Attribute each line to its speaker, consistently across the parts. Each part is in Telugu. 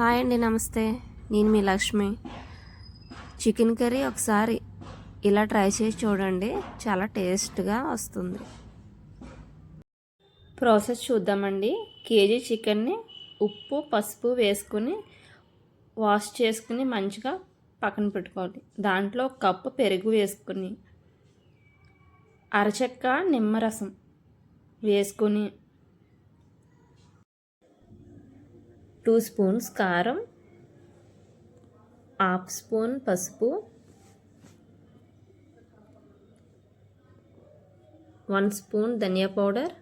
Speaker 1: హాయ్ అండి, నమస్తే. నేను మీ లక్ష్మి. చికెన్ కర్రీ ఒకసారి ఇలా ట్రై చేసి చూడండి, చాలా టేస్ట్గా వస్తుంది. ప్రాసెస్ చూద్దామండి. కేజీ చికెన్ని ఉప్పు పసుపు వేసుకుని వాష్ చేసుకుని మంచిగా పక్కన పెట్టుకోవాలి. దాంట్లో ఒక కప్పు పెరుగు వేసుకుని అరచెక్క నిమ్మరసం వేసుకుని 2 స్పూన్స్ కారం, హాఫ్ స్పూన్ పసుపు, 1 స్పూన్ ధనియా పౌడర్,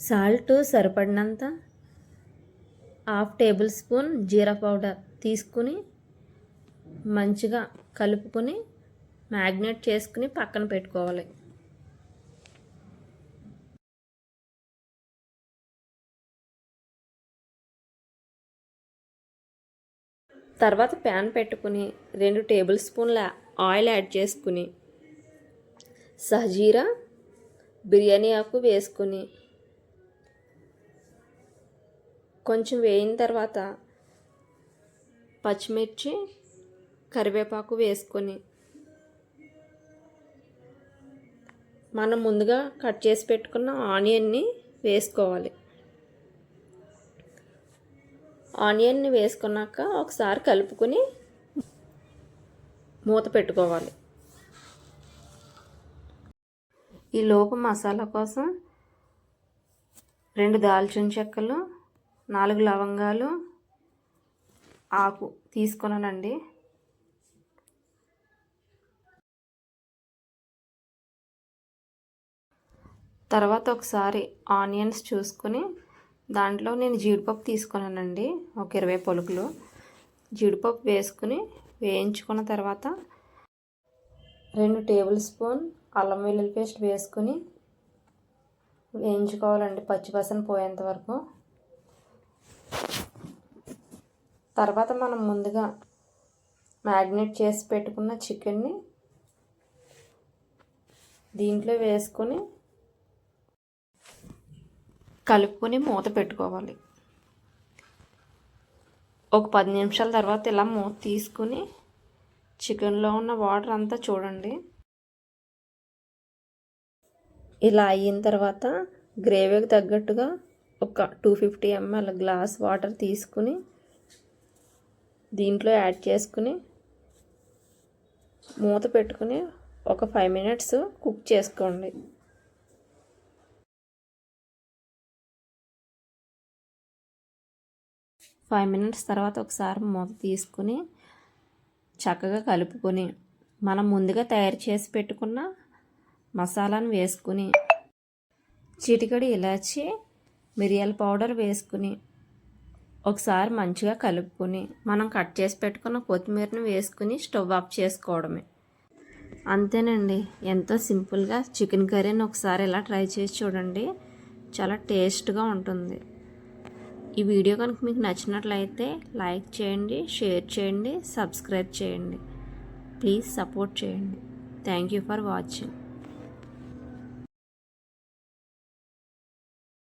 Speaker 1: సాల్ట్ సరిపడినంత, హాఫ్ టేబుల్ స్పూన్ జీరా పౌడర్ తీసుకుని మంచిగా కలుపుకొని మ్యాగ్నేట్ చేసుకుని పక్కన పెట్టుకోవాలి. తర్వాత ప్యాన్ పెట్టుకుని 2 టేబుల్ స్పూన్ల ఆయిల్ యాడ్ చేసుకుని సహజీరా బిర్యానీ ఆకు వేసుకుని కొంచెం వేయిన తర్వాత పచ్చిమిర్చి కరివేపాకు వేసుకొని మనం ముందుగా కట్ చేసి పెట్టుకున్న ఆనియన్ని వేసుకోవాలి. ఆనియన్ని వేసుకున్నాక ఒకసారి కలుపుకొని మూత పెట్టుకోవాలి. ఈ లోపు మసాలా కోసం 2 దాల్చిన చెక్కలు, 4 లవంగాలు ఆకు తీసుకున్నానండి. తర్వాత ఒకసారి ఆనియన్స్ చూసుకొని దాంట్లో నేను జీడిపప్పు తీసుకున్నానండి, ఒక 20 పలుకులు జీడిపప్పు వేసుకుని వేయించుకున్న తర్వాత 2 టేబుల్ స్పూన్ అల్లం వెల్లుల్లి పేస్ట్ వేసుకుని వేయించుకోవాలండి, పచ్చివాసన పోయేంత వరకు. తర్వాత మనం ముందుగా మ్యాగ్నేట్ చేసి పెట్టుకున్న చికెన్ని దీంట్లో వేసుకొని కలుపుకొని మూత పెట్టుకోవాలి. ఒక 10 నిమిషాల తర్వాత ఇలా మూత తీసుకుని చికెన్లో ఉన్న వాటర్ అంతా చూడండి. ఇలా అయిన తర్వాత గ్రేవీకి తగ్గట్టుగా ఒక 250 ml గ్లాస్ వాటర్ తీసుకుని దీంట్లో యాడ్ చేసుకుని మూత పెట్టుకుని ఒక 5 minutes కుక్ చేసుకోండి. 5 minutes తర్వాత ఒకసారి మూత తీసుకుని చక్కగా కలుపుకొని మనం ముందుగా తయారు చేసి పెట్టుకున్న మసాలాను వేసుకుని చిటికెడు ఇలాచి మిరియాల పౌడర్ వేసుకుని ఒకసారి మంచిగా కలుపుకొని మనం కట్ చేసి పెట్టుకున్న కొత్తిమీరను వేసుకుని స్టవ్ ఆఫ్ చేసుకోవడమే. అంతేనండి, ఎంతో సింపుల్గా చికెన్ కర్రీని ఒకసారి ఇలా ట్రై చేసి చూడండి, చాలా టేస్ట్గా ఉంటుంది. ఈ వీడియో కనుక మీకు నచ్చినట్లయితే లైక్ చేయండి, షేర్ చేయండి, సబ్స్క్రైబ్ చేయండి. ప్లీజ్ సపోర్ట్ చేయండి. Thank you for watching.